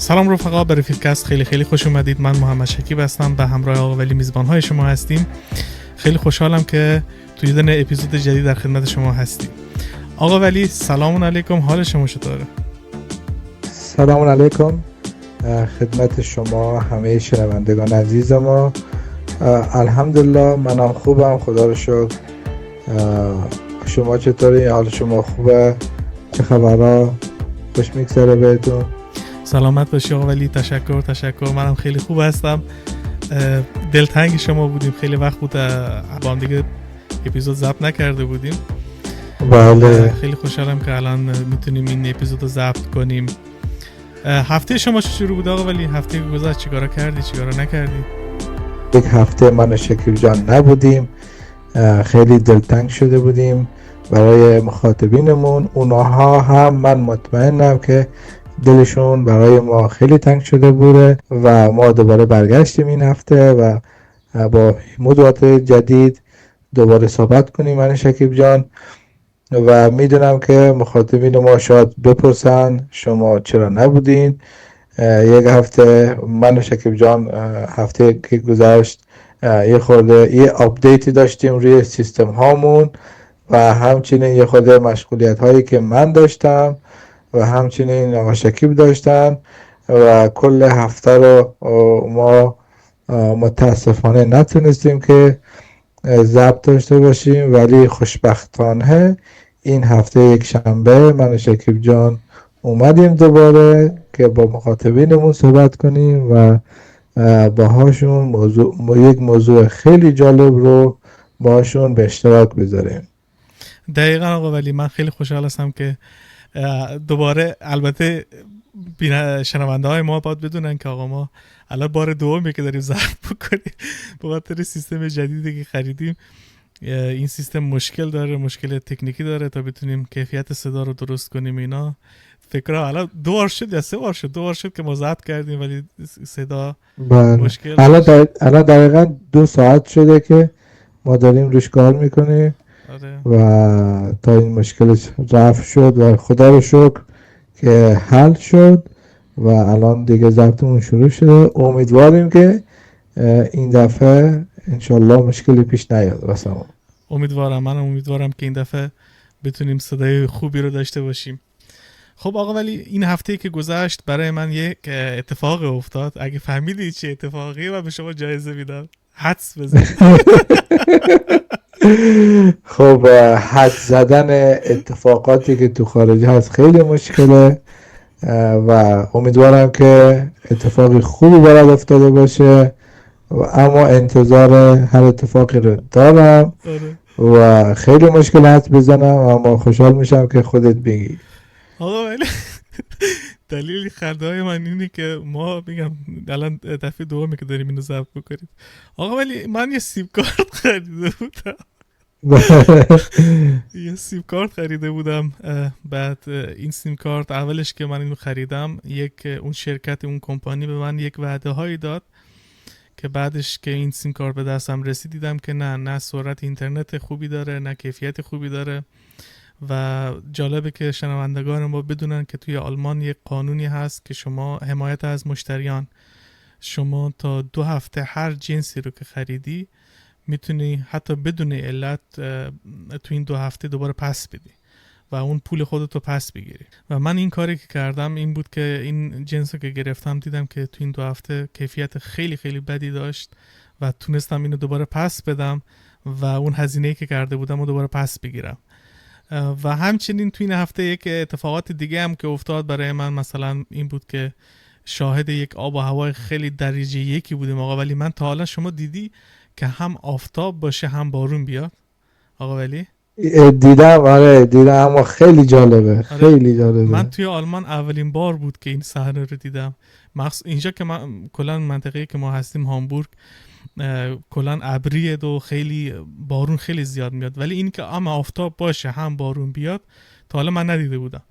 سلام رفقا، به رفیقکست خیلی خیلی خوش اومدید. من محمد شکیب هستم، به همراه آقا ولی میزبان‌های شما هستیم. خیلی خوشحالم که توی یه اپیزود جدید در خدمت شما هستیم. آقا ولی سلام علیکم، حال شما چطوره؟ سلام علیکم خدمت شما همه شنوندگان عزیز ما. الحمدلله منم خوبم، خدا رو شکر. شما چطوری؟ حال شما خوبه؟ چه خبرها؟ خوش میگذره بهتون؟ سلامت باشی آقا ولی. تشکر. منم خیلی خوب هستم. دلتنگ شما بودیم، خیلی وقت بود با هم دیگه اپیزود ضبط نکرده بودیم. بله، خیلی خوشحالم که الان میتونیم این اپیزود رو ضبط کنیم. هفته شما چه شروع بود آقا ولی؟ هفته گذشته چیکارا کردی، چیکارا نکردی؟ یک هفته من و شکیب جان نبودیم، خیلی دلتنگ شده بودیم برای مخاطبینمون. اونها هم من مطمئنم که دلشون برای ما خیلی تنگ شده بوده و ما دوباره برگشتیم این هفته و با موضوعات جدید دوباره صحبت کنیم من و شکیب جان. و میدونم که مخاطبین ما شاید بپرسن شما چرا نبودین یک هفته. من و شکیب جان هفته که گذشت یه خورده یه آپدیتی داشتیم روی سیستم هامون و همچنین یه خورده مشغولیت هایی که من داشتم و همچنین آقا شکیب داشتن و کل هفته رو ما متاسفانه نتونستیم که ضبط داشته باشیم، ولی خوشبختانه این هفته یک شنبه من و شکیب جان اومدیم دوباره که با مخاطبینمون صحبت کنیم و باهاشون یک موضوع خیلی جالب رو باهاشون به اشتراک بذاریم. دقیقاً آقا ولی من خیلی خوشحال هستم که دوباره، البته شنونده های ما باید بدونن که آقا ما الان بار دومی که داریم ضبط بکنیم به خاطر سیستم جدیدی که خریدیم. این سیستم مشکل تکنیکی داره تا بتونیم کیفیت صدا رو درست کنیم. اینا فکرها الان 2 بار شد یا 3 بار شد، 2 بار شد که ما ضبط کردیم ولی صدا مشکل. الان دقیقاً 2 ساعت شده که ما داریم روش کار میکنیم. آره. و تا این مشکل رفع شد و خدا رو شکر که حل شد و الان دیگه ضبطمون شروع شده. امیدواریم که این دفعه انشالله مشکلی پیش نیاد واسمون. امیدوارم که این دفعه بتونیم صدای خوبی رو داشته باشیم. خب آقا ولی این هفته که گذشت برای من یک اتفاق افتاد. اگه فهمیدی چه اتفاقیه من به شما جایزه میدم، حدس بزن. خب حدس زدن اتفاقاتی که تو خارج هست خیلی مشکله و امیدوارم که اتفاقی خوبی برات افتاده باشه اما انتظار هر اتفاقی رو دارم و خیلی مشکل حدس بزنم اما خوشحال میشم که خودت بگی. آقا ولی دلیل خنده های من اینه که ما میگم الان دفعه دومی که داریم اینو ضبط بکنیم. آقا ولی من یه سیم کارت خریده بودم. بعد این سیم کارت اولش که من اینو خریدم اون شرکت، اون کمپانی به من یک وعده هایی داد که بعدش که این سیم کارت به دستم رسید دیدم که نه سرعت اینترنت خوبی داره، نه کیفیت خوبی داره. و جالبه که شنوندگان ما بدونن که توی آلمان یک قانونی هست که شما حمایت از مشتریان، شما تا 2 هفته هر جنسی رو که خریدی میتونی حتی بدون علت تو این 2 هفته دوباره پس بدی و اون پول خودتو پس بگیری. و من این کاری که کردم این بود که این جنس رو که گرفتم دیدم که تو این 2 هفته کیفیت خیلی خیلی بدی داشت و تونستم اینو دوباره پس بدم و اون هزینه‌ای که کرده بودم رو دوباره پس بگیرم. و همچنین تو این هفته یک اتفاقات دیگه هم که افتاد برای من، مثلا این بود که شاهد یک آب و هوای خیلی درجه یکی بودیم آقا ولی. من تا حالا شما دیدی که هم آفتاب باشه هم بارون بیاد آقا ولی؟ دیدم اما خیلی جالبه. خیلی جالبه. من توی آلمان اولین بار بود که این صحنه رو دیدم. اینجا که من کلا منطقه‌ای که ما هستیم هامبورگ کلا ابریه و خیلی بارون خیلی زیاد میاد، ولی این که هم آفتاب باشه هم بارون بیاد تا حالا من ندیده بودم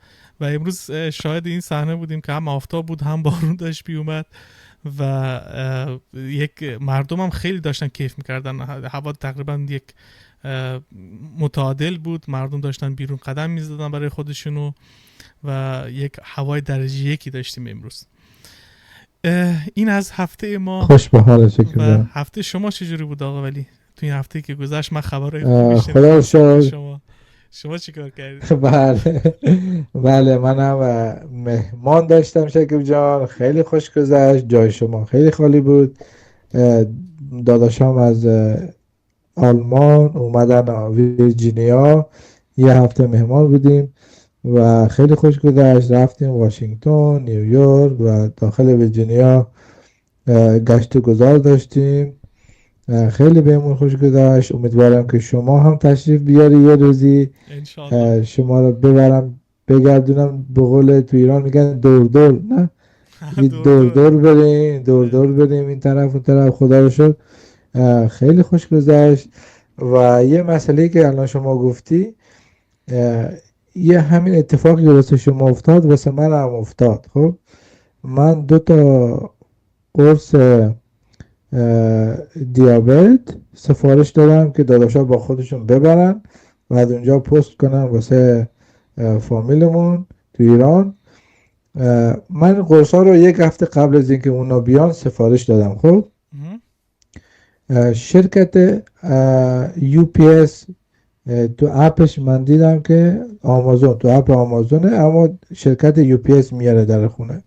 و امروز شاهد این صحنه بودیم که هم آفتاب بود هم بارون داشت بیومد و یک مردم هم خیلی داشتن کیف میکردن. هوا تقریبا یک متعادل بود، مردم داشتن بیرون قدم میزدن برای خودشونو و یک هوای درجه یکی داشتیم امروز. این از هفته ما. خوش به حال شکیب و جان. هفته شما چجوری بود آقا ولی؟ تو این هفته که گذشت من خبرهای خوبی خدا شنیدم رو از سمت شکر. شما چیکار کردید؟ بله بله، منم مهمان داشتم شکیب جان، خیلی خوش گذشت، جای شما خیلی خالی بود. اه، داداشام از آلمان اومدن ویرجینیا، یه هفته مهمان بودیم و خیلی خوش گذشت. رفتیم واشنگتن، نیویورک و داخل ویرجینیا گشت و گذار داشتیم. خیلی بهمون خوش گذشت. امیدوارم که شما هم تشریف بیاری یه روزی، انشالله. شما رو ببرم بگردونم. به قول تو ایران میگن دور دور، نه یه دور دور دور. دور بریم، دور دور بریم این طرف اون طرف. خدا رو شد خیلی خوش گذشت. و یه مسئله که الان شما گفتی، اه، یه همین اتفاقی که واسه شما افتاد واسه من هم افتاد. خب من 2 تا قرص دیابت سفارش دادم که داداشا با خودشون ببرن و از اونجا پست کنن واسه فامیلمون تو ایران. من قرصا رو 1 هفته قبل از اینکه اونا بیان سفارش دادم. خب مهم. شرکت یو پی اس تو اپش من دیدم که آمازون، تو اپ آمازونه، اما شرکت یو پی اس میاره در خونه.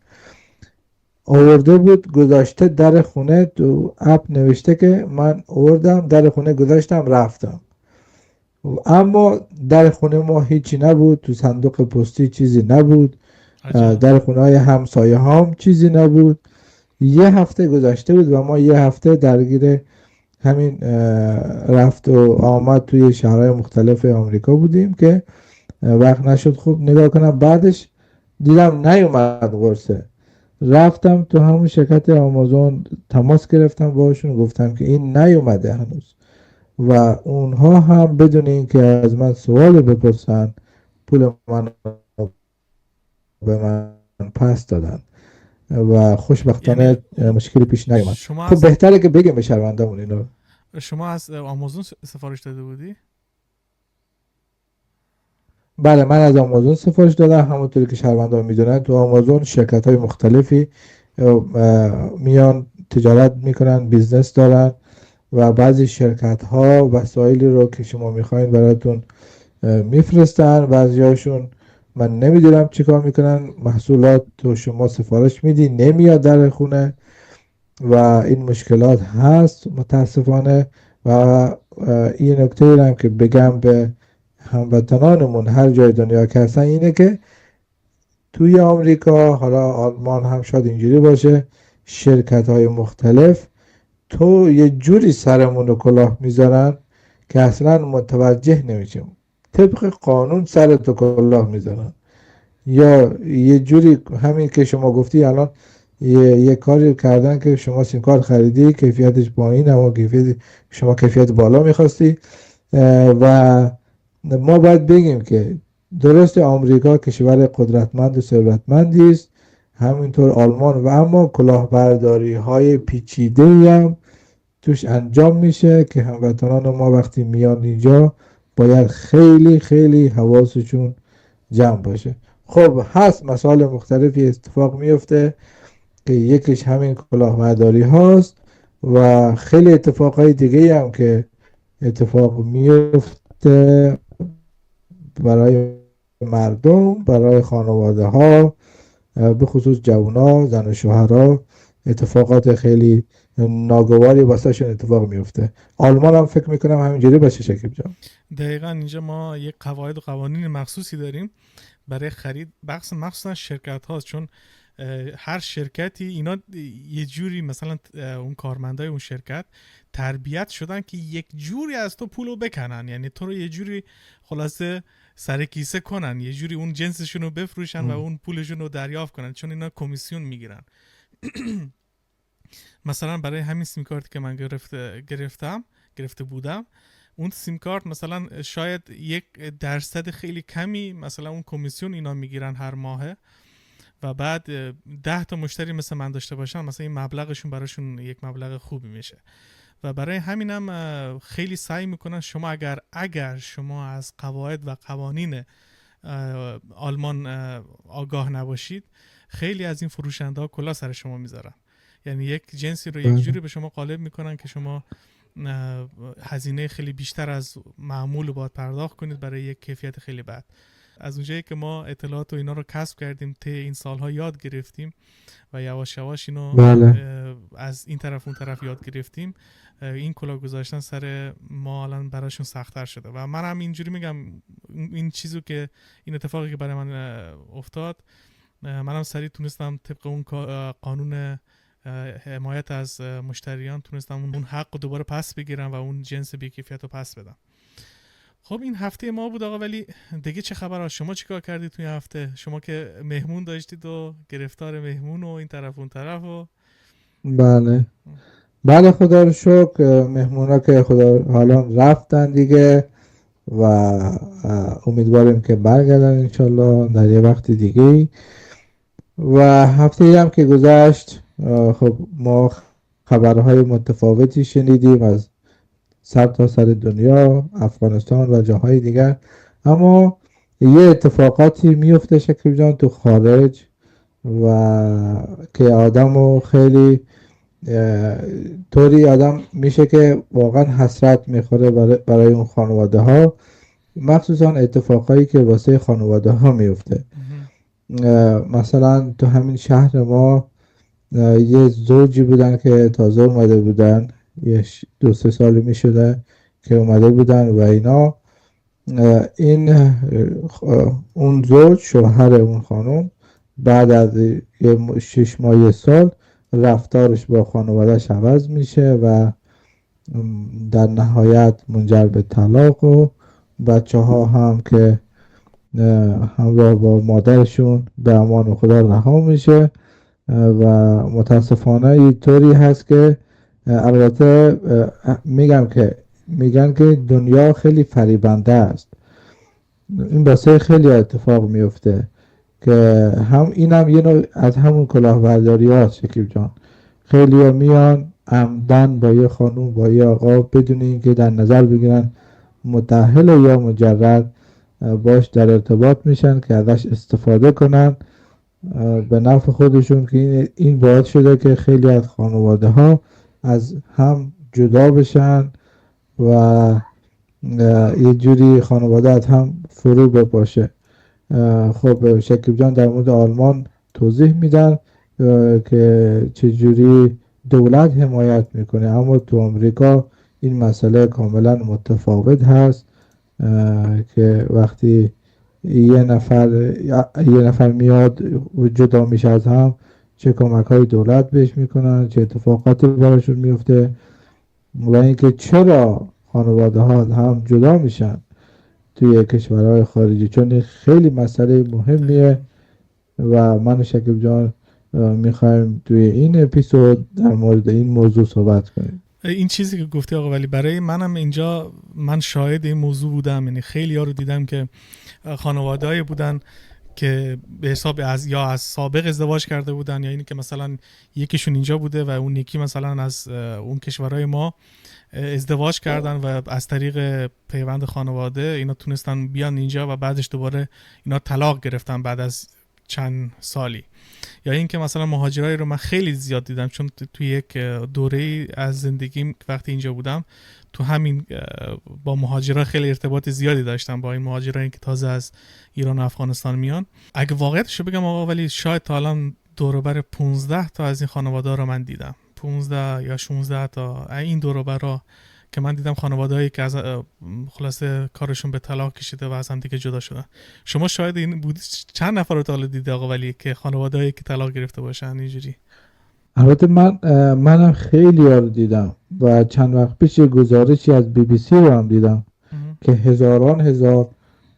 آورده بود گذاشته در خونه، تو اپ نوشته که من آوردم در خونه گذاشتم رفتم. اما در خونه ما هیچی نبود، تو صندوق پستی چیزی نبود، عجب. در خونه های همسایه هام چیزی نبود. یه هفته گذشته بود و ما یه هفته درگیر همین رفت و آمد توی شهرهای مختلف آمریکا بودیم که وقت نشد خوب نگاه کنم. بعدش دیدم نیومد قرصه، رفتم تو همون شرکت آمازون تماس گرفتم باشون، گفتم که این نیومده هنوز و اونها هم بدون اینکه از من سوال بپرسن پول من رو به من پس دادن و یعنی خوشبختانه مشکلی پیش نیومد. شما خب از بهتره که بگیم به شهروندامون اینو. شما از آمازون سفارش داده بودی؟ بله، من از آمازون سفارش دادم. همونطوری که شهروندان میدونن تو آمازون شرکت های مختلفی میان تجارت میکنن، بیزنس دارن و بعضی شرکت ها وسایلی رو که شما میخواین براتون میفرستن. بعضی هاشون من نمیدونم چیکار میکنن، محصولات تو شما سفارش میدی نمیاد در خونه و این مشکلات هست متاسفانه. و این نکته هم که بگم به هموطنانمون هر جای دنیا که هستن اینه که توی آمریکا، حالا آلمان هم شاید اینجوری باشه، شرکت های مختلف تو یه جوری سرمون رو کلاه میذارن که اصلا متوجه نمیشیم، طبق قانون سرتو کلاه میذارن. یا یه جوری همین که شما گفتی الان یه کاری کردن که شما سیم کارت خریدی کیفیتش پایین، اما شما کیفیت بالا میخواستی. و ما باید بگیم که درست آمریکا کشور قدرتمند و ثروتمندی است، همینطور آلمان، و اما کلاهبرداری های پیچیده هم توش انجام میشه که هموطنان ما وقتی میان اینجا باید خیلی خیلی حواسشون جمع باشه. خب هست مسائل مختلفی اتفاق میفته که یکیش همین کلاهبرداری هاست و خیلی اتفاقهای دیگه هم که اتفاق میفته برای مردم، برای خانواده ها، به خصوص جوونا، زن و شوهرها، اتفاقات خیلی ناگواری واسهشون اتفاق میفته. آلمان هم فکر میکنم همینجوری باشه شکیب جان. دقیقا اینجا ما یک قواعد و قوانین مخصوصی داریم برای خرید، مخصوصا شرکت هاست، چون هر شرکتی اینا یه جوری مثلا اون کارمندای اون شرکت تربیت شدن که یک جوری از تو پولو بکنن، یعنی تو رو یه جوری خلاصه سر کیسه کنن، یه جوری اون جنسشون رو بفروشن و اون پولشون رو دریافت کنن، چون اینا کمیسیون میگیرن. مثلا برای همین سیم کارتی که من گرفته بودم، اون سیم کارت مثلا شاید 1% خیلی کمی مثلا اون کمیسیون اینا میگیرن هر ماهه و بعد 10 تا مشتری مثل من داشته باشن، مثلا این مبلغشون براشون یک مبلغ خوبی میشه. و برای همینم خیلی سعی میکنن شما اگر شما از قواعد و قوانین آلمان آگاه نباشید، خیلی از این فروشنده ها کلا سر شما میذارن. یعنی یک جنسی رو یک جوری به شما قالب میکنن که شما هزینه خیلی بیشتر از معمول رو باید پرداخت کنید برای یک کیفیت خیلی بد. از اونجایی که ما اطلاعات و اینا رو کسب کردیم، طی این سالها یاد گرفتیم و یواش یواش اینو از این طرف اون طرف یاد گرفتیم، این کلاه گذاشتن سر ما الان براشون سخت‌تر شده. و من هم اینجوری میگم، این چیزو که این اتفاقی که برای من افتاد، منم سریع تونستم طبق اون قانون حمایت از مشتریان تونستم اون حق رو دوباره پس بگیرم و اون جنس بی‌کیفیت رو پس بدم. خب این هفته ما بود آقا، ولی دیگه چه خبر؟ شما چیکار کردید توی هفته؟ شما که مهمون داشتید و گرفتار مهمون و این طرف اون طرف و بله خدا رو شکر، مهمونا که خدا حالا رفتن دیگه و امیدواریم که برگردن انشالله در یه وقت دیگه. و هفته هم که گذشت خب ما خبرهای متفاوتی شنیدیم از سرتاسر دنیا، افغانستان و جاهای دیگر، اما یه اتفاقاتی میفته شکیب جان تو خارج و که آدمو خیلی طوری آدم میشه که واقعا حسرت میخوره برای اون خانواده ها، مخصوصا اتفاقایی که واسه خانواده ها میفته. مثلا تو همین شهر ما یه زوجی بودن که تازه اومده بودن، یه 2-3 سالی میشده که اومده بودن و اینا، اون زوج شوهر اون خانم بعد از 6 ماه 1 سال رفتارش با خانوادهش عوض میشه و در نهایت منجر به طلاق و بچه ها هم که همراه با مادرشون به امان خدا رها میشه. و متاسفانه اینطوری هست که البته میگن که دنیا خیلی فریبنده است، این واسه خیلی اتفاق میفته که اینم یه نوع از همون کلاهبرداری هاست شکیب جان. خیلی ها میان عمدن با یه خانوم با یه آقا بدون اینکه در نظر بگیرن متأهل یا مجرد باش در ارتباط میشن که ازش استفاده کنن به نفع خودشون، که این باعث شده که خیلی از خانواده ها از هم جدا بشن و یه جوری خانواده از هم فرو بپاشه. خب شکیب جان در مورد آلمان توضیح میدن که چجوری دولت حمایت میکنه، اما تو آمریکا این مسئله کاملا متفاوت هست که وقتی یه نفر میاد و جدا میشه از هم، چه کمک های دولت بهش میکنن، چه اتفاقاتی براشون میفته و اینکه چرا خانواده ها هم جدا میشن توی کشورهای خارجی، چون این خیلی مسئله مهمیه و من و شکیب جان میخوایم توی این اپیزود در مورد این موضوع صحبت کنیم. این چیزی که گفتی آقا، ولی برای منم اینجا من شاهد این موضوع بودم، یعنی خیلی ها رو دیدم که خانواده‌ای بودن که به حساب از سابق ازدواج کرده بودن، یا اینی که مثلا یکیشون اینجا بوده و اون یکی مثلا از اون کشورهای ما ازدواج کردن و از طریق پیوند خانواده اینا تونستن بیان اینجا و بعدش دوباره اینا طلاق گرفتن بعد از چند سالی. یا این که مثلا مهاجرایی رو من خیلی زیاد دیدم، چون توی یک دوره از زندگیم وقتی اینجا بودم تو همین با مهاجرا خیلی ارتباط زیادی داشتم، با این مهاجرایی که تازه از ایران و افغانستان میان. اگه واقعیتشو بگم آقا، ولی شاید تا الان دور و بر 15 تا از این خانواده رو من دیدم، 15 یا 16 تا این دور و برا که من دیدم، خانواده‌ای که از خلاصه کارشون به طلاق کشیده و از هم دیگه جدا شدن. شما شاید این بود؟ چند نفر رو تا حالا دیده آقا ولی که خانواده‌ای که طلاق گرفته باشن اینجوری؟ البته منم خیلی ها رو دیدم و چند وقت پیش گزارشی از BBC رو هم دیدم که هزار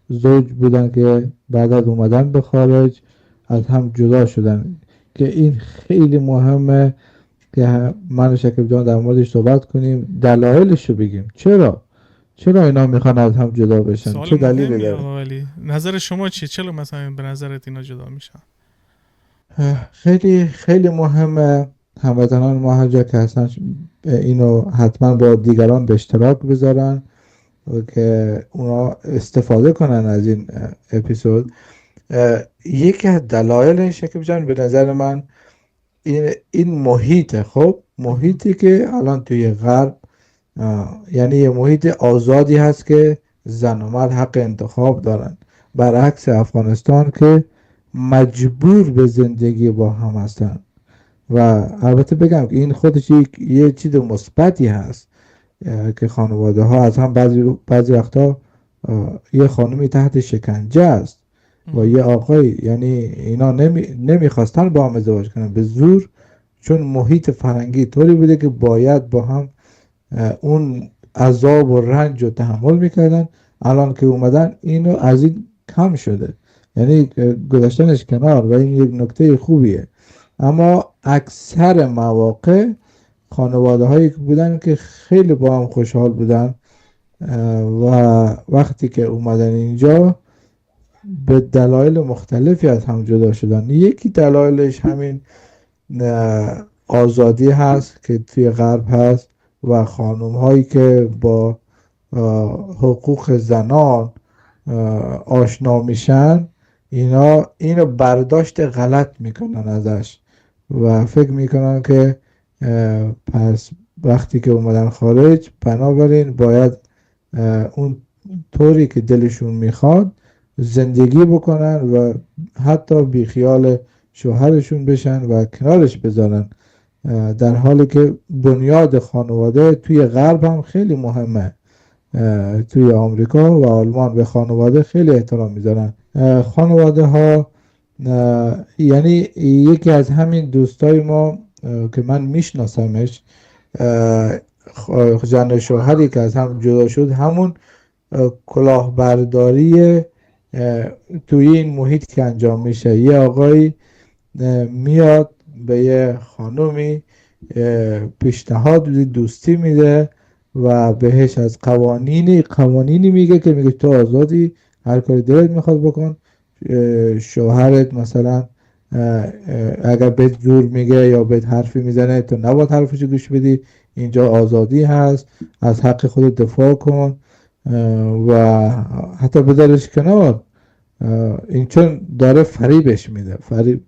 زوج بودن که بعد از اومدن به خارج از هم جدا شدن، که این خیلی مهمه که من و شکیب جان در موردش صحبت کنیم، دلایلش رو بگیم چرا اینا میخوان از هم جدا بشن، چه دلیلی داره. ولی نظر شما چیه؟ چرا مثلا به نظرت اینا جدا میشن؟ خیلی خیلی مهمه هموطنان مهاجر که هستن اینو حتما با دیگران به اشتراک بذارن و که اونا استفاده کنن از این اپیزود. یکی از دلایل شکیب جان به نظر من این محیط، خب محیطی که الان توی غرب یعنی یه محیط آزادی هست که زن و مرد حق انتخاب دارن، برعکس افغانستان که مجبور به زندگی با هم هستن. و البته بگم که این خودش یه چیز مثبتی هست که خانواده ها از هم بعضی وقتا یه خانمی تحت شکنجه است و یه آقای، یعنی اینا نمیخواستن با هم ازدواج کنن به زور، چون محیط فرنگی طوری بوده که باید با هم اون عذاب و رنج رو تحمل میکردن. الان که اومدن اینو از این کم شده، یعنی گذاشتنش کنار و این یک نکته خوبیه. اما اکثر مواقع خانواده هایی که بودن که خیلی با هم خوشحال بودن و وقتی که اومدن اینجا به دلایل مختلفی از هم جدا شدن. یکی دلایلش همین آزادی هست که توی غرب هست و خانم هایی که با حقوق زنان آشنا میشن، اینا اینو برداشت غلط میکنن ازش و فکر میکنن که پس وقتی که اومدن خارج بنابراین باید اون طوری که دلشون میخواد زندگی بکنن و حتی بیخیال شوهرشون بشن و کنارش بذارن، در حالی که بنیاد خانواده توی غرب هم خیلی مهمه. توی آمریکا و آلمان به خانواده خیلی احترام میذارن. خانواده ها یعنی یکی از همین دوستای ما که من میشناسمش، زن و شوهری که از هم جدا شد، همون کلاهبرداری توی این محیط که انجام میشه. یه آقایی میاد به یه خانومی پیشنهاد دوستی میده و بهش از قوانینی میگه که میگه تو آزادی، هر کاری دلت میخواد بکن. شوهرت مثلا اگر بهت زور میگه یا بهت حرفی میزنه تو نباید حرفشو گوش بدی، اینجا آزادی هست، از حق خودت دفاع کن و حتی بذارش کنار. این چون داره فریبش میده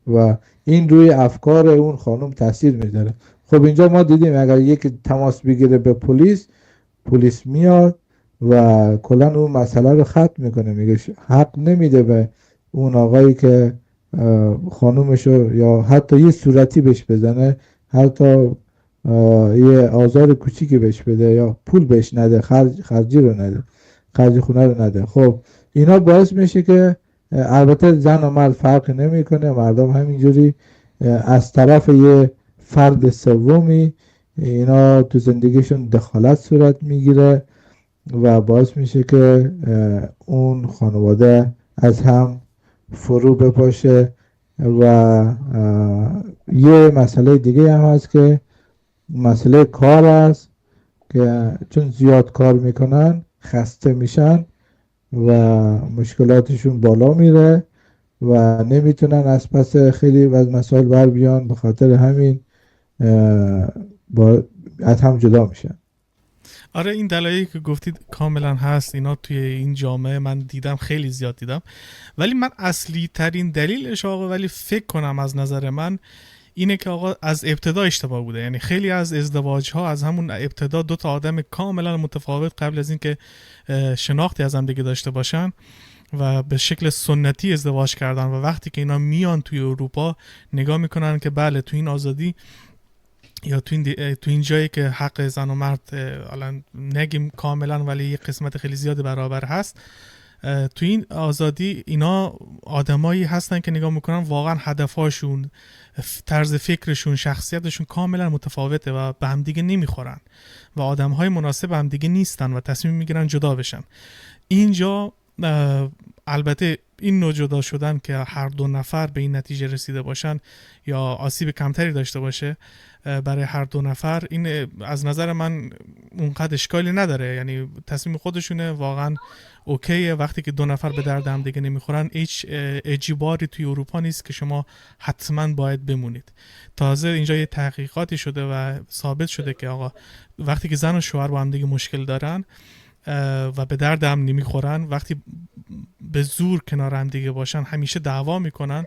و این روی افکار اون خانم تاثیر میذاره. خب اینجا ما دیدیم اگر یک تماس بگیره به پلیس میاد و کلا اون مسئله رو ختم میکنه، میگه حق نمیده به اون آقایی که خانومشو یا حتی یه صورتی بهش بزنه، حتی یه آزار کوچیکی بهش بده یا پول بهش نده، خرجی رو نده، خرج خونه رو نده. خب اینا باعث میشه که البته زن و مرد فرق نمیکنه، مردم همینجوری از طرف یه فرد سومی اینا تو زندگیشون دخالت صورت میگیره و باعث میشه که اون خانواده از هم فرو بپاشه. و یه مسئله دیگه هم هست که مسئله کار است که چون زیاد کار میکنن خسته میشن و مشکلاتشون بالا میره و نمیتونن از پس خیلی از مسائل بر بیان، به خاطر همین از هم جدا میشن. آره این دلایلی که گفتید کاملا هست، اینا توی این جامعه من دیدم، خیلی زیاد دیدم. ولی من اصلی ترین دلیلش آقا، ولی فکر کنم از نظر من اینه که آقا از ابتدا اشتباه بوده. یعنی خیلی از ازدواج ها از همون ابتدا دو تا آدم کاملا متفاوت قبل از اینکه شناختی از هم دیگه داشته باشن و به شکل سنتی ازدواج کردن و وقتی که اینا میان توی اروپا نگاه میکنن که بله تو این آزادی یا تو این جایی که حق زن و مرد الان نگیم کاملا ولی یه قسمت خیلی زیاد برابر هست، تو این آزادی اینا آدمایی هستن که نگاه میکنن واقعا هدفاشون، طرز فکرشون، شخصیتشون کاملا متفاوته و به هم دیگه نمیخورن و آدمهای مناسب هم دیگه نیستن و تصمیم میگیرن جدا بشن. اینجا البته این نوع جدا شدن که هر دو نفر به این نتیجه رسیده باشن یا آسیب کمتری داشته باشه برای هر دو نفر، این از نظر من اونقدر اشکالی نداره. یعنی تصمیم خودشونه، واقعا اوکیه. وقتی که دو نفر به درد هم دیگه نمیخورن هیچ اجباری توی اروپا نیست که شما حتما باید بمونید. تازه اینجا یه تحقیقاتی شده و ثابت شده که آقا وقتی که زن و شوهر با هم دیگه مشکل دارن و به درد هم نمیخورن، وقتی به زور کنار هم دیگه باشن همیشه دعوا میکنن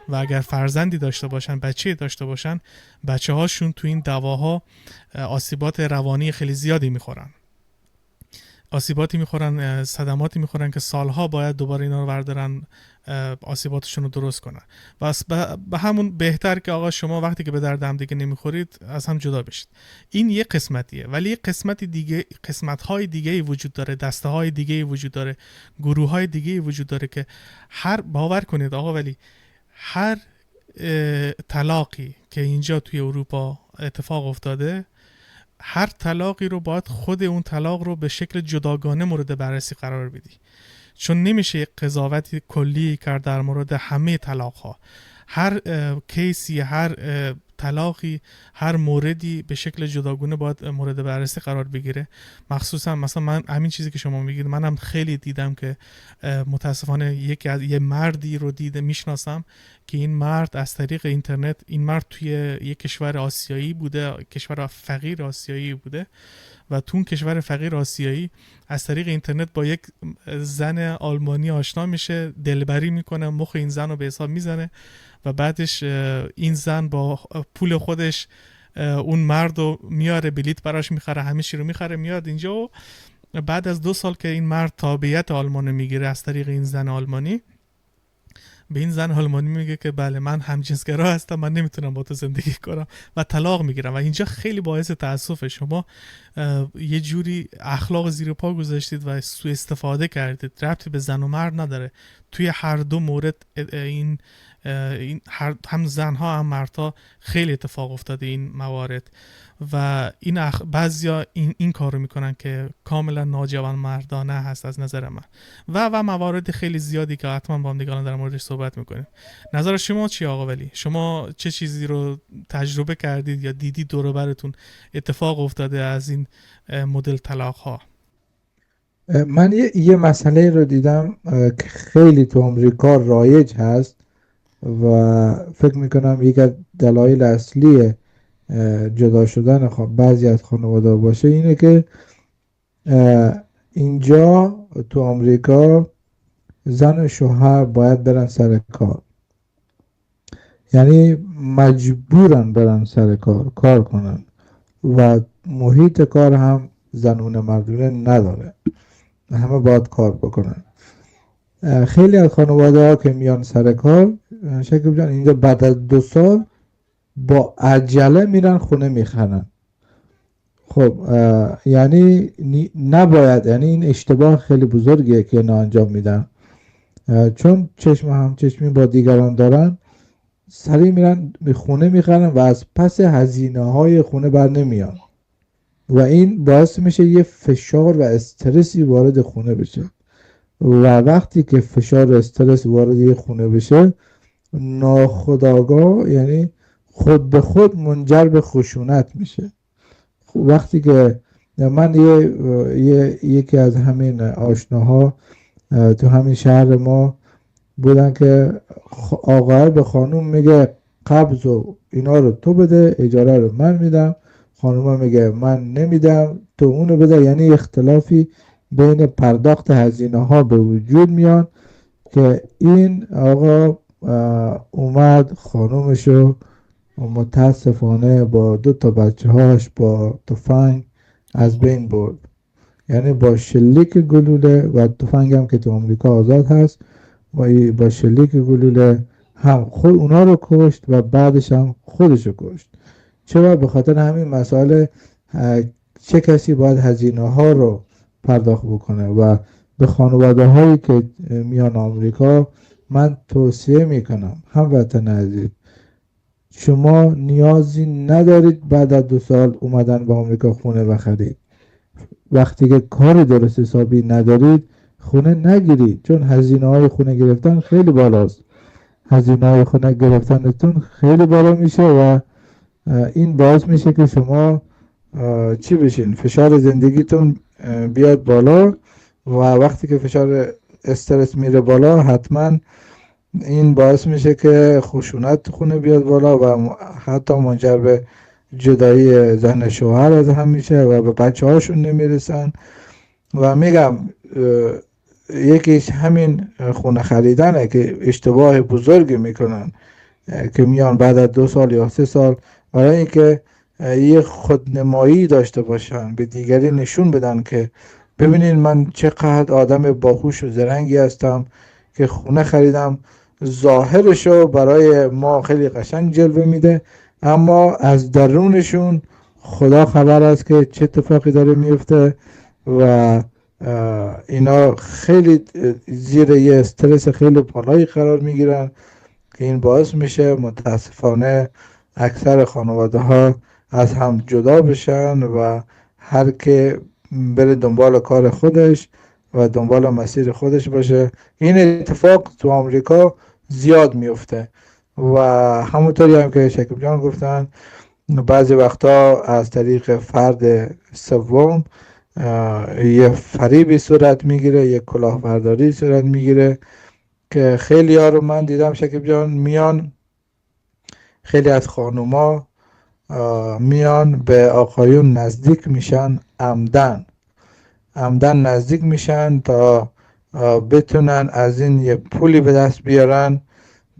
و اگر فرزندی داشته باشن، بچه داشته باشن، بچه هاشون تو این دعواها آسیبات روانی خیلی زیادی میخورن، آسیباتی میخورن، صدماتی میخورن که سالها باید دوباره اینا رو بردارن آسیباتشون رو درست کنن. بس به همون بهتر که آقا شما وقتی که به درد هم دیگه نمیخورید از هم جدا بشید. این یه قسمتیه، ولی یه قسمتی دیگه، قسمت‌های دیگه وجود داره، دسته‌های دیگه وجود داره، گروه‌های دیگه وجود داره که هر، باور کنید آقا ولی هر طلاقی که اینجا توی اروپا اتفاق افتاده، هر طلاقی رو باید خود اون طلاق رو به شکل جداگانه مورد بررسی قرار بدی، چون نمیشه یک قضاوت کلی کرد در مورد همه طلاق ها. هر کیسی، هر طلاقی، هر موردی به شکل جداگانه باید مورد بررسی قرار بگیره. مخصوصا مثلا من همین چیزی که شما میگید، منم خیلی دیدم که متاسفانه یه مردی رو میشناسم که این مرد از طریق اینترنت، این مرد توی یک کشور آسیایی بوده، کشور فقیر آسیایی بوده و تو اون کشور فقیر آسیایی از طریق اینترنت با یک زن آلمانی آشنا میشه، دلبری میکنه، مخ این زن رو به حساب میزنه و بعدش این زن با پول خودش اون مرد رو میاره، بلیت براش میخره، همه چی رو میخره، میاد اینجا و بعد از 2 سال که این مرد تابعیت آلمان میگیره از طریق این زن آلمانی، به این زن آلمانی میگه که بله من همجنسگرا هستم، من نمیتونم با تو زندگی کنم و طلاق میگیرم. و اینجا خیلی باعث تاسفه، شما یه جوری اخلاق زیر پا گذاشتید و سوء استفاده کردید، ربطی به زن و مرد نداره. توی هر دو مورد این هم زنها هم مردها خیلی اتفاق افتاده این موارد و این بعضیا این کارو میکنن که کاملا ناجوان مردانه هست از نظر من و موارد خیلی زیادی که حتما با هم دیگه در موردش صحبت میکنیم. نظر شما چی آقا ولی؟ شما چه چیزی رو تجربه کردید یا دیدید دور و براتون اتفاق افتاده از این مدل طلاق ها؟ من یه مسئله رو دیدم که خیلی تو آمریکا رایج هست و فکر میکنم یک از دلایل اصلی جدا شدن بعضی از خانواده باشه اینه که اینجا تو آمریکا زن و شوهر باید برن سر کار، یعنی مجبورن برن سر کار کنن و محیط کار هم زنونه مردونه نداره، همه باید کار بکنن. خیلی از خانواده ها که میان سر کار شکل جان اینجا بعد از 2 سال با عجله میرن خونه میخرن. خب یعنی نباید، یعنی این اشتباه خیلی بزرگیه که اینا انجام میدن، چون چشم هم چشمی با دیگران دارن، سریع میرن خونه میخرن و از پس هزینه های خونه بر نمیان و این باعث میشه یه فشار و استرسی وارد خونه بشه و وقتی که فشار و استرس وارد یه خونه بشه ناخودآگاه، یعنی خود به خود منجر به خشونت میشه. وقتی که من یکی از همین آشناها تو همین شهر ما بودن که آقای به خانوم میگه قبض و اینا رو تو بده، اجاره رو من میدم، خانوم میگه من نمیدم تو اونو بده، یعنی اختلافی بین پرداخت هزینه ها به وجود میان که این آقا اومد خانومشو متاسفانه با 2 تا بچه هاش با تفنگ از بین برد، یعنی با شلیک گلوله و تفنگ هم که تو آمریکا آزاد هست و با شلیک گلوله هم خود اونا رو کشت و بعدش هم خودشو کشت. چرا؟ به خاطر همین مسائل چه کسی باید هزینه ها رو پرداخت بکنه. و به خانواده هایی که میان آمریکا من توصیه میکنم، هموطن عزیز، شما نیازی ندارید بعد از 2 سال اومدن به آمریکا خونه بخرید. وقتی که کار درست حسابی ندارید خونه نگیرید، چون هزینه های خونه گرفتن خیلی بالاست، هزینه های خونه گرفتنتون خیلی بالا میشه و این باعث میشه که شما چی بشین، فشار زندگیتون بیاد بالا و وقتی که فشار استرس میره بالا حتما این باعث میشه که خشونت خونه بیاد بالا و حتی منجر به جدایی زن شوهر از هم میشه و به بچه هاشون نمیرسن. و میگم یکیش همین خونه خریدنه که اشتباه بزرگی میکنن، که میان بعد از 2 سال یا 3 سال برای اینکه یه خودنمایی داشته باشن، به دیگری نشون بدن که ببینین من چقدر آدم باهوش و زرنگی هستم که خونه خریدم. ظاهرشو برای ما خیلی قشنگ جلوه میده، اما از درونشون خدا خبر است که چه اتفاقی داره میفته. و اینا خیلی زیر یه استرس خیلی بالایی قرار میگیرن که این باعث میشه متاسفانه اکثر خانواده ها از هم جدا بشن و هر که بره دنبال کار خودش و دنبال مسیر خودش باشه. این اتفاق تو آمریکا زیاد میفته و همونطوری هم که شکیب جان گفتن بعضی وقتا از طریق فرد سوم یه فریبی صورت میگیره، یه کلاهبرداری صورت میگیره که خیلی ها رو من دیدم شکیب جان میان، خیلی از خانوما میان به آقایون نزدیک میشن، عمدن نزدیک میشن تا بتونن از این یه پولی به دست بیارن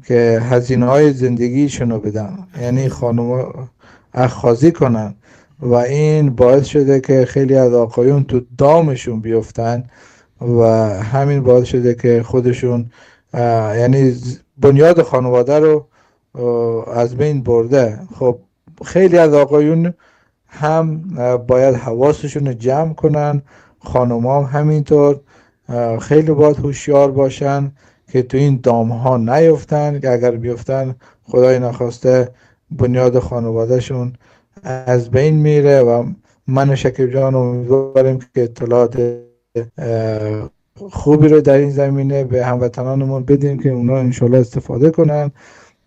که هزینه های زندگیشونو بدن، یعنی خانوما اخاذی کنن. و این باعث شده که خیلی از آقایون تو دامشون بیفتن و همین باعث شده که خودشون یعنی بنیاد خانواده رو از بین برده. خب خیلی از آقایون هم باید حواسشون رو جمع کنن، خانوما هم همینطور خیلی باید هوشیار باشن که تو این دام ها نیفتن، که اگر بیفتن خدای نخواسته بنیاد خانوادهشون از بین میره. و من و شکیب جان امیدواریم که اطلاعات خوبی رو در این زمینه به هموطنانمون بدیم که اونا انشالله استفاده کنن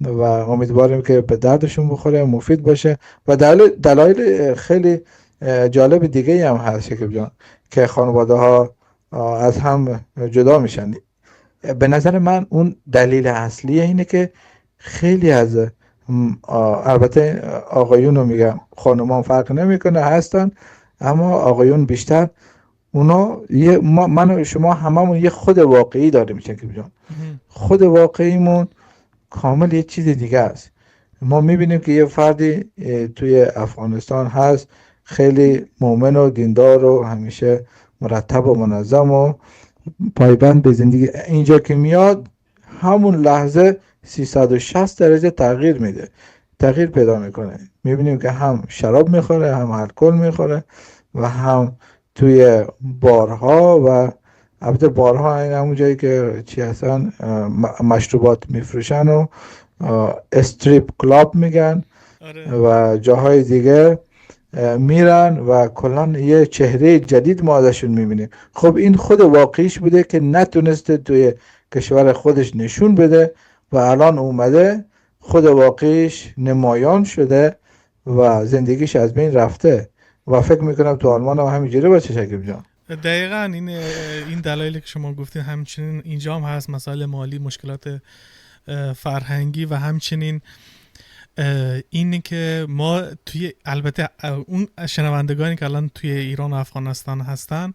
و امیدواریم که به دردشون بخوره، مفید باشه. و دلایل خیلی جالب دیگه هم هست شکیب جان که خانواده ها از هم جدا میشن. به نظر من اون دلیل اصلی اینه که خیلی از البته آقایون رو میگم، خانومان فرق نمیکنه هستن، اما آقایون بیشتر اونا من و شما هممون یه خود واقعی داریم شکیب جان. خود واقعیمون کامل یه چیز دیگه است. ما میبینیم که یه فردی توی افغانستان هست خیلی مؤمن و دیندار و همیشه مرتب و منظم و پایبند به زندگی، اینجا که میاد همون لحظه 360 درجه تغییر پیدا میکنه. میبینیم که هم شراب میخوره، هم الکل میخوره و هم توی بارها، و البته بارها این همون جایی که چی هستن مشروبات میفروشن و استریپ کلاب میگن و جاهای دیگه میرن و کلان یه چهره جدید ما ازشون میبینیم. خب این خود واقعیش بوده که نتونسته توی کشور خودش نشون بده و الان اومده خود واقعیش نمایان شده و زندگیش از بین رفته و فکر میکنم تو آلمان هم همینجوری باشه شکیب جان. دقیقاً این دلایلی که شما گفتین همچنین اینجا هم هست، مسائل مالی، مشکلات فرهنگی و همچنین اینه که ما توی البته اون شنوندگانی که الان توی ایران و افغانستان هستن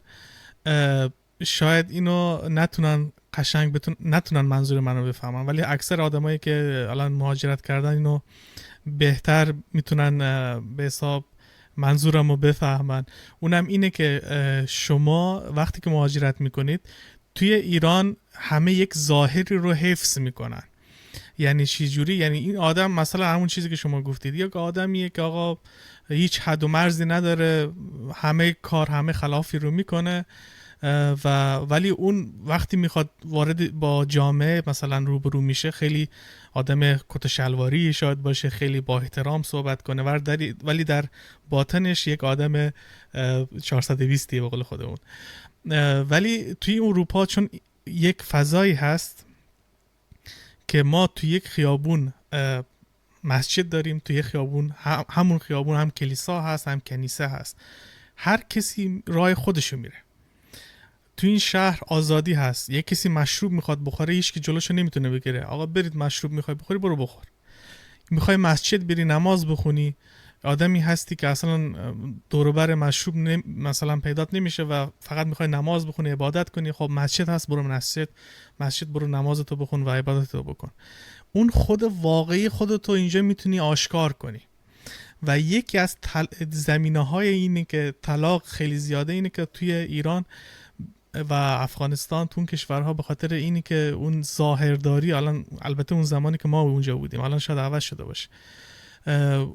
شاید اینو نتونن قشنگ نتونن منظور منو بفهمن، ولی اکثر آدمایی که الان مهاجرت کردن اینو بهتر میتونن به حساب منظورمو بفهمن. اونم اینه که شما وقتی که مهاجرت میکنید توی ایران همه یک ظاهری رو حفظ میکنن. یعنی چی جوری؟ یعنی این آدم مثلا همون چیزی که شما گفتید، یک آدمیه که آقا هیچ حد و مرزی نداره، همه کار همه خلافی رو میکنه ولی اون وقتی میخواد وارد با جامعه مثلا روبرو میشه خیلی آدم کت شلواری شاید باشه، خیلی با احترام صحبت کنه، ولی در باطنش یک آدم 420 به قول خودمون. ولی توی اروپا چون یک فضایی هست که ما توی یک خیابون مسجد داریم، توی خیابون همون خیابون هم کلیسا هست هم کنیسه هست، هر کسی راه خودشو میره. تو این شهر آزادی هست، یک کسی مشروب میخواد بخوره هیچ کی جلوشو نمیتونه بگیره، آقا برید مشروب میخوای بخوری برو بخور، میخوای مسجد بری نماز بخونی آدمی هستی که اصلا دور و بر مشروب مثلا پیدات نمیشه و فقط میخوای نماز بخونی، عبادت کنی، خب مسجد هست برو مسجد برو نمازتو بخون و عبادتتو بکن. اون خود واقعی خودتو اینجا میتونی آشکار کنی. و یکی از زمینه‌های اینه که طلاق خیلی زیاده اینه که توی ایران و افغانستان، تو اون کشورها، به خاطر اینی که اون ظاهرداری، البته اون زمانی که ما اونجا بودیم، الان شاید عوض شده باشه،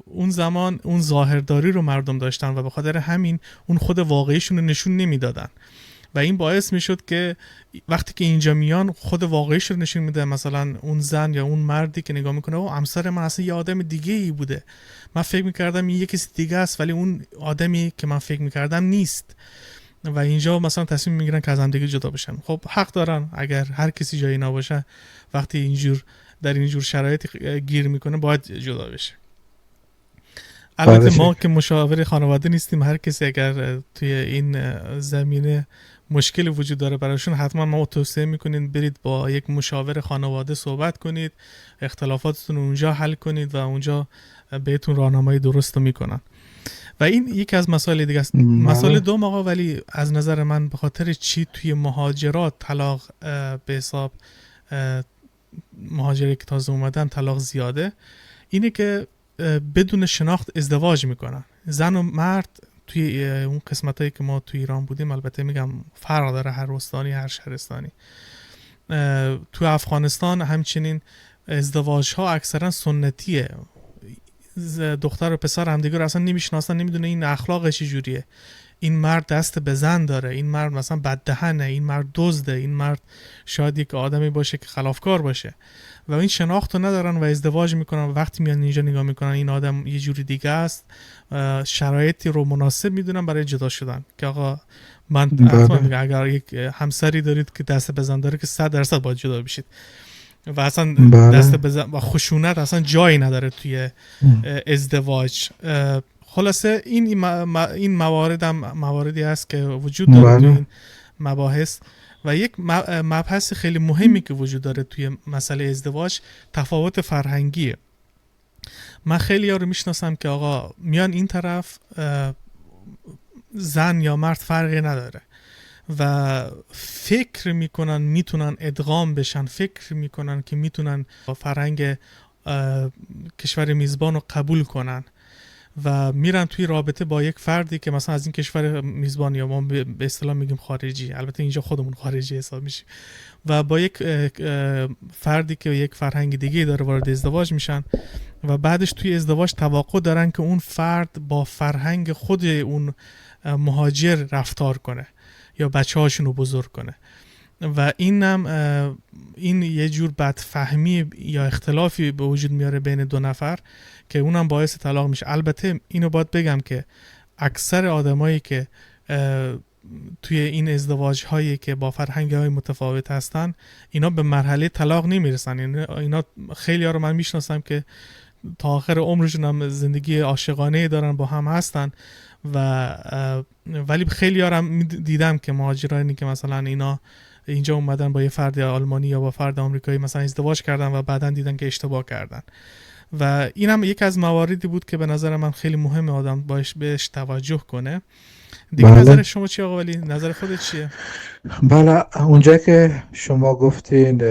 اون زمان اون ظاهرداری رو مردم داشتن و به خاطر همین اون خود واقعیشون رو نشون نمیدادن و این باعث میشد که وقتی که اینجا میان خود واقعیش رو نشون میده. مثلا اون زن یا اون مردی که نگاه میکنه او همسر من اصلا یه آدم دیگه ای بوده، من فکر میکردم این یه کسی دیگه است ولی اون آدمی که من فکر میکردم نیست و اینجا مثلا تصمیم میگیرن که از هم دیگه جدا بشن. خب حق دارن، اگر هر کسی جایی نباشه وقتی اینجور در اینجور شرایط گیر میکنه باید جدا بشه. البته ما که مشاور خانواده نیستیم، هر کسی اگر توی این زمینه مشکل وجود داره براشون، حتما ما توصیه میکنیم برید با یک مشاور خانواده صحبت کنید، اختلافاتتون اونجا حل کنید و اونجا بهتون راهنمایی درست میکنن. و این یکی از مسائل دیگه است. مسئله دوم آقا، ولی از نظر من به خاطر چی توی مهاجرات طلاق به حساب مهاجری که تازه اومدن طلاق زیاده، اینه که بدون شناخت ازدواج میکنن. زن و مرد توی اون قسمتایی که ما توی ایران بودیم، البته میگم فرق داره هر استانی هر شهرستانی، توی افغانستان همچنین ازدواج ها اکثرا سنتیه. دختر و پسر همدیگه رو اصلا نمیشناسن، نمیدونه این اخلاقش چجوریه، این مرد دست به زن داره، این مرد مثلا بددهنه، این مرد دزده، این مرد شاید یک آدمی باشه که خلافکار باشه و این شناخت رو ندارن و ازدواج میکنن و وقتی میان اینجا نگاه میکنن این آدم یه جوری دیگه است، شرایطی رو مناسب میدونن برای جدا شدن. که آقا من حتما میگم اگر یک همسری دارید که دست به زن داره که 100% باید جدا بشید و اصلا دست به زن و خشونت اصلا جایی نداره توی ازدواج. خلاصه این موارد هم مواردی هست که وجود داره توی این مباحث. و یک مبحث خیلی مهمی که وجود داره توی مسئله ازدواج تفاوت فرهنگیه. من خیلی ها رو میشناسم که آقا میان این طرف زن یا مرد فرقی نداره و فکر میکنن میتونن ادغام بشن، فکر میکنن که میتونن فرهنگ کشور میزبان رو قبول کنن و میرن توی رابطه با یک فردی که مثلا از این کشور میزبان یا ما به اصطلاح میگیم خارجی، البته اینجا خودمون خارجی حساب میشیم، و با یک فردی که یک فرهنگ دیگه داره وارد ازدواج میشن و بعدش توی ازدواج توقع دارن که اون فرد با فرهنگ خود اون مهاجر رفتار کنه یا بچه هاشون رو بزرگ کنه و این یه جور بدفهمی یا اختلافی به وجود میاره بین دو نفر که اونم باعث طلاق میشه. البته اینو باید بگم که اکثر آدمایی که توی این ازدواج هایی که با فرهنگ های متفاوت هستن اینا به مرحله طلاق نمیرسن. اینا خیلی ها رو من میشناسم که تا آخر عمرشون هم زندگی عاشقانه دارن، با هم هستن ولی خیلی ها هم دیدم که مهاجرانی که مثلا اینا اینجا اومدن با یه فرد آلمانی یا با فرد آمریکایی مثلا ازدواج کردن و بعداً دیدن که اشتباه کردن و اینم یک از مواردی بود که به نظر من خیلی مهمه آدم بهش توجه کنه. دیگه نظر شما چیه آقا ولی؟ نظر خودت چیه؟ بله، اونجا که شما گفتین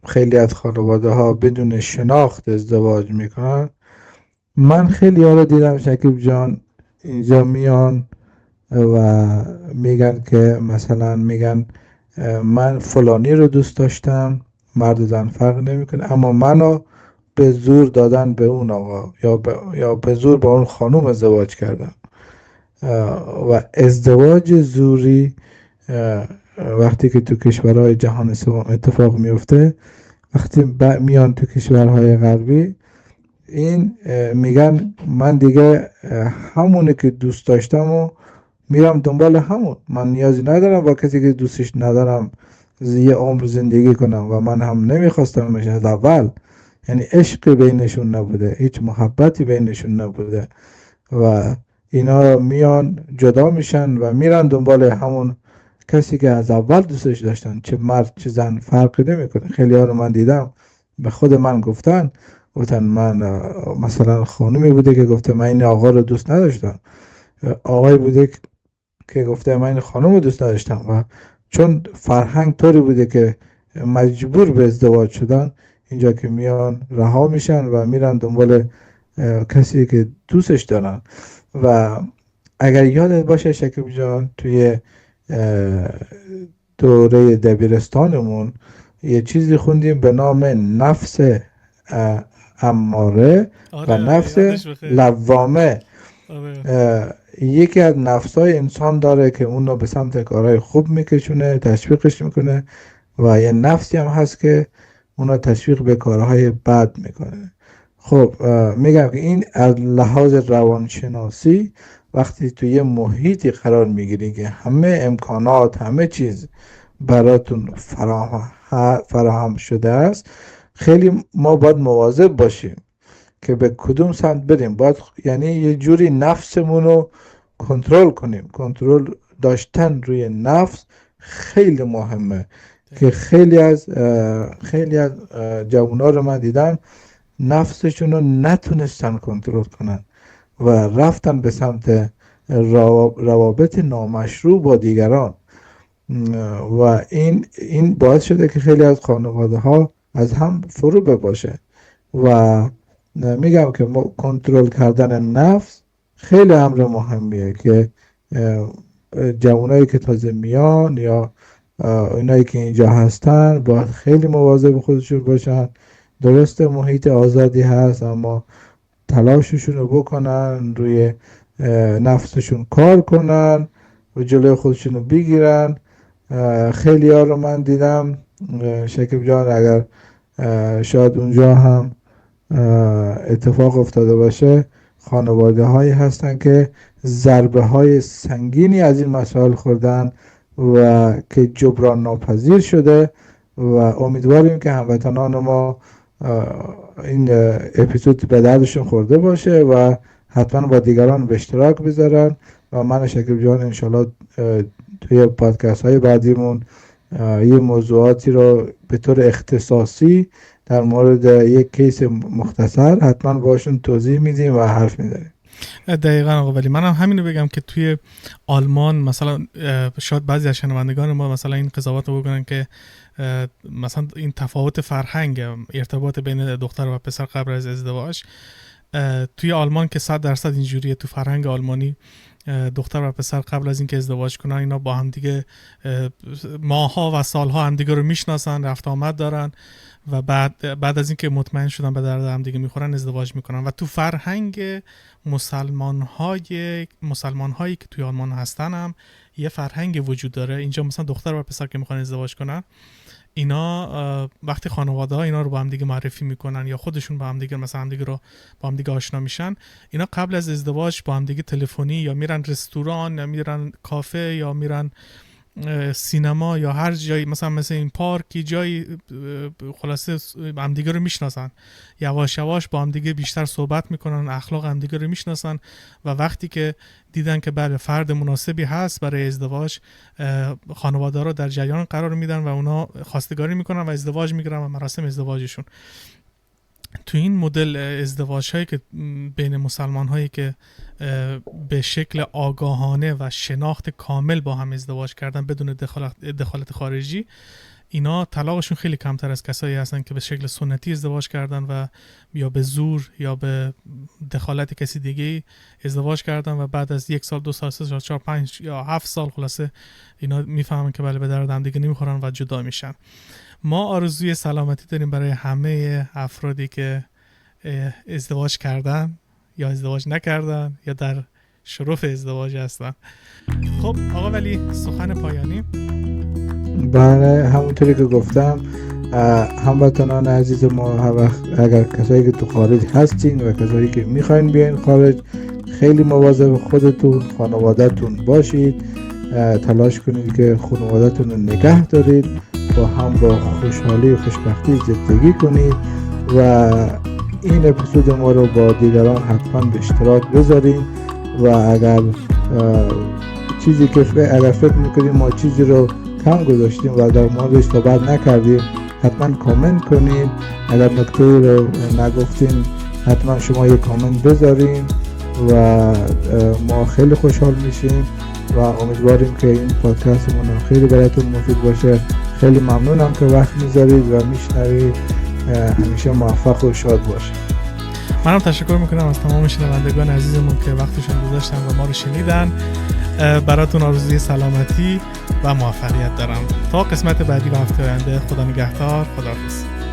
خیلی از خانواده ها بدون شناخت ازدواج میکنن، من خیلی ها رو دیدم شکیب جان اینجا میان و میگن که مثلا میگن من فلانی رو دوست داشتم، مرد و زن فرق نمیکنه، اما منو به زور دادن به اون آقا یا به زور با اون خانوم ازدواج کردن. و ازدواج زوری وقتی که تو کشورهای جهان سوم اتفاق میفته، وقتی میان تو کشورهای غربی، این میگن من دیگه همونه که دوست داشتم و میرم دنبال همون، من نیازی ندارم با کسی که دوستش ندارم یه عمر زندگی کنم و من هم نمیخواستمش از اول. یعنی عشق بینشون نبوده، هیچ محبتی بینشون نبوده و اینا میان جدا میشن و میرن دنبال همون کسی که از اول دوستش داشتن، چه مرد چه زن فرقی نمیکنه. خیلی ها رو من دیدم به خود من گفتن گفتن من مثلا خانمی بوده که گفته من این آقا رو دوست نداشتم، آقای بوده که گفته من این خانم رو دوست نداشتم، و چون فرهنگ طوری بوده که مجبور به ازدواج شدن، اینجا که میان رها میشن و میرن دنبال کسی که دوستش دارن. و اگر یادت باشه شکیب جان، توی دوره دبیرستانمون یه چیزی خوندیم به نام نفس اماره و نفس لوامه. یکی از نفسای انسان داره که اون رو به سمت کارهای خوب میکشونه، تشویقش میکنه، و یه نفسی هم هست که اون رو تشویق به کارهای بد میکنه. خب میگم که این از لحاظ روانشناسی وقتی توی یه محیطی قرار میگیری که همه امکانات، همه چیز براتون فراهم شده است، خیلی ما باید مواظب باشیم که به کدوم سمت بریم. باید یعنی یه جوری نفسمون رو کنترل کنیم. کنترل داشتن روی نفس خیلی مهمه که خیلی از جوونا رو من دیدم نفسشون رو نتونستن کنترل کنن و رفتن به سمت روابط نامشروع با دیگران، و این باعث شده که خیلی از خانواده ها از هم فرو بباشه. و میگم که کنترل کردن نفس خیلی امر مهمیه که جوانایی که تازه میان یا اینایی که اینجا هستن باید خیلی مواظب خودشون باشن. درسته محیط آزادی هست، اما تلاششون رو بکنن روی نفسشون کار کنن و جلوی خودشون رو بگیرن. خیلی ها رو من دیدم شکیب جان، اگر شاید اونجا هم اتفاق افتاده باشه، خانواده هایی هستن که ضربه های سنگینی از این مسائل خوردن و که جبران ناپذیر شده، و امیدواریم که هموطنان ما این اپیزود به دردشون خورده باشه و حتما با دیگران به اشتراک بذارن. و من شکیب جان انشالله توی پادکست های بعدیمون یه موضوعاتی رو به طور اختصاصی در مورد یک کیس مختصر حتما باشون توضیح میدیم و حرف میزنیم. دقیقاً آقا ولی من هم همینو بگم که توی آلمان مثلا شاید بعضی از شنوندگان ما مثلا این قضاوت رو بکنن که مثلا این تفاوت فرهنگ ارتباط بین دختر و پسر قبل از ازدواج توی آلمان که 100% اینجوریه. تو فرهنگ آلمانی دختر و پسر قبل از اینکه ازدواج کنن اینا با هم دیگه ماها و سالها هم دیگه رو میشناسن، رفت آمد دارن و بعد از اینکه مطمئن شدن به درد هم دیگه میخورن ازدواج میکنن. و تو فرهنگ مسلمان هایی که توی آلمان هستن هم یه فرهنگ وجود داره. اینجا مثلا دختر و پسر که میخوان ازدواج کنن، اینا وقتی خانواده ها اینا رو با هم دیگه معرفی میکنن یا خودشون با هم دیگه مثلا هم دیگه رو با هم دیگه آشنا میشن، اینا قبل از ازدواج با هم دیگه تلفنی یا میرن رستوران یا میرن کافه یا میرن سینما یا هر جایی، مثلا این پارکی جایی، خلاصه هم دیگه رو میشناسن، یواش یواش با هم دیگه بیشتر صحبت میکنن، اخلاق هم دیگه رو میشناسن و وقتی که دیدن که بله فرد مناسبی هست برای ازدواج، خانواده رو در جریان قرار میدن و اونا خواستگاری میکنن و ازدواج میگیرن و مراسم ازدواجشون. تو این مدل ازدواج هایی که بین مسلمان هایی که به شکل آگاهانه و شناخت کامل با هم ازدواج کردن بدون دخالت خارجی، اینا طلاقشون خیلی کمتر از کسایی هستن که به شکل سنتی ازدواج کردن و یا به زور یا به دخالت کسی دیگه ازدواج کردن و بعد از 1 سال 2 سال 3 سال 4 5 یا 7 سال خلاصه اینا میفهمن که بله به درد هم دیگه نمیخورن و جدا میشن. ما آرزوی سلامتی داریم برای همه افرادی که ازدواج کردن یا ازدواج نکردن یا در شرف ازدواج هستن. خب آقا ولی سخن پایانی. بله همونطوری که گفتم هموطنان عزیز ما، اگر کسایی که تو خارج هستین و کسایی که میخواین بیاین خارج، خیلی مواظب خودتون خانواده‌تون باشید. تلاش کنید که خانواده‌تون رو نگه دارید، با هم با خوشحالی و خوشبختی زندگی کنید و این اپیزود ما رو با دیگران حتما به اشتراک بذارید و اگر فکر میکنیم ما چیزی رو کم گذاشتیم و در موردش صحبت نکردیم، حتما کامنت کنیم. اگر نکته رو نگفتیم حتما شما یک کامنت بذاریم و ما خیلی خوشحال میشیم و امیدواریم که این پادکست من خیلی براتون مفید باشه. خیلی ممنونم که وقت میذارید و میشنوید. همیشه موفق و شاد باشید. منم تشکر میکنم از تمام شنوندگان عزیزمون که وقتشون گذاشتن و ما رو شنیدن. براتون آرزوی سلامتی و موفقیت دارم. تا قسمت بعدی و هفته آینده، خدا نگهدار. خداحافظ.